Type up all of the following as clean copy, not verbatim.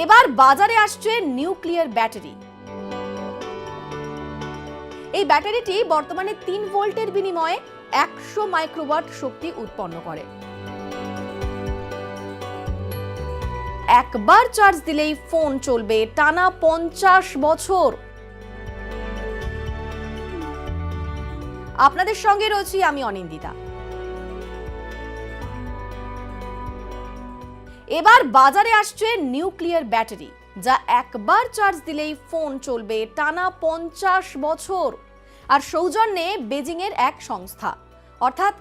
এবার বাজারে আসছে নিউক্লিয়ার ব্যাটারি। এই ব্যাটারিটি বর্তমানে 3 ভোল্টের বিনিময়ে 100 মাইক্রোওয়াট শক্তি উৎপন্ন করে। একবার চার্জ দিলেই ফোন চলবে টানা 50 বছর। আপনাদের সঙ্গে রয়েছি আমি অনিন্দিতা। এবার বাজারে আসছে নিউক্লিয়ার ব্যাটারি, যা একবার চার্জ দিলেই ফোন চলবে টানা 50 বছর। আর সৌজন্যে বেজিং এর এক সংস্থা। অর্থাৎ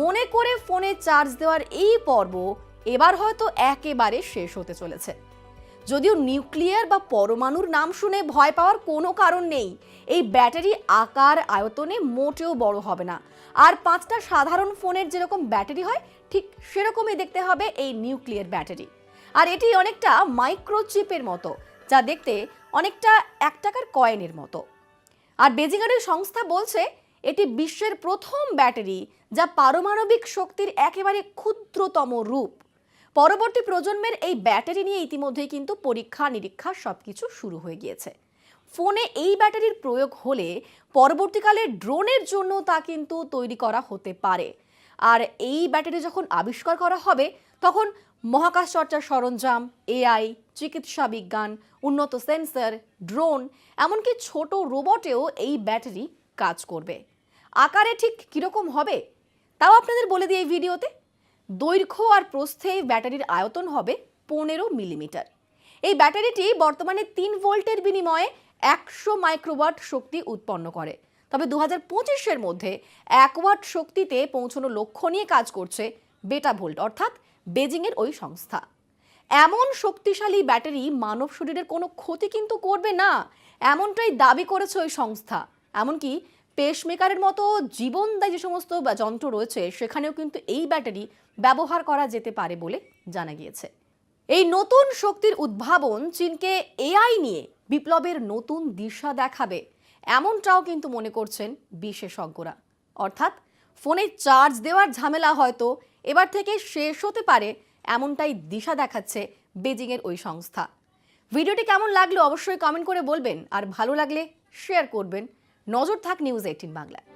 মনে করে ফোনে চার্জ দেওয়ার এই পর্ব এবার হয়তো একেবারে শেষ হতে চলেছে। যদিও নিউক্লিয়ার বা পরমাণুর নাম শুনে ভয় পাওয়ার কোনো কারণ নেই। এই ব্যাটারি আকার আয়তনে মোটেও বড় হবে না। আর 5টা সাধারণ ফোনের যেরকম ব্যাটারি হয় ঠিক সেরকমই দেখতে হবে এই নিউক্লিয়ার ব্যাটারি। আর এটি অনেকটা মাইক্রোচিপের মতো, যা দেখতে অনেকটা 1 টাকার কয়েনের মতো। আর বেজিংয়ের সংস্থা বলছে এটি বিশ্বের প্রথম ব্যাটারি যা পারমাণবিক শক্তির একেবারে ক্ষুদ্রতম রূপ। পরবর্তী প্রজন্মের এই ব্যাটারি নিয়ে ইতিমধ্যেই কিন্তু পরীক্ষা নিরীক্ষা সবকিছু শুরু হয়ে গিয়েছে। ফোনে এই ব্যাটারির প্রয়োগ হলে পরবর্তীকালে ড্রোনের জন্য তা কিন্তু তৈরি করা হতে পারে। আর এই ব্যাটারি যখন আবিষ্কার করা হবে তখন মহাকাশ চর্চার সরঞ্জাম, এআই, চিকিৎসা বিজ্ঞান, উন্নত সেন্সর, ড্রোন, এমনকি ছোট রোবটেও এই ব্যাটারি কাজ করবে। আকারে ঠিক কিরকম হবে তাও আপনাদের বলে দিই এই ভিডিওতে। দৈর্ঘ্য আর প্রস্থে ব্যাটারির আয়তন হবে 15 মিলিমিটার। এই ব্যাটারিটি বর্তমানে 3 ভোল্টের বিনিময়ে 100 মাইক্রোওয়াট শক্তি উৎপন্ন করে। তবে 2025-এর মধ্যে 1 ওয়াট শক্তিতে পৌঁছানোর লক্ষ্য নিয়ে কাজ করছে বেটা ভোল্ট, অর্থাৎ বেজিংয়ের ওই সংস্থা। এমন শক্তিশালী ব্যাটারি মানব শরীরের কোনো ক্ষতি কিন্তু করবে না, এমনটাই দাবি করেছে ওই সংস্থা। এমনকি পেসমেকারের মতো জীবনদায়ী যে সমস্ত যন্ত্র রয়েছে সেখানেও কিন্তু এই ব্যাটারি ব্যবহার করা যেতে পারে বলে জানা গিয়েছে। এই নতুন শক্তির উদ্ভাবন চীনকে এআই নিয়ে বিপ্লবের নতুন দিশা দেখাবে, এমনটাও কিন্তু মনে করছেন বিশেষজ্ঞরা। অর্থাৎ ফোনে চার্জ দেওয়ার ঝামেলা হয়তো এবার থেকে শেষ হতে পারে, এমনটাই দিশা দেখাচ্ছে বেজিংয়ের ওই সংস্থা। ভিডিওটি কেমন লাগলো অবশ্যই কমেন্ট করে বলবেন, আর ভালো লাগলে শেয়ার করবেন। নজর থাক নিউজ 18 বাংলায়।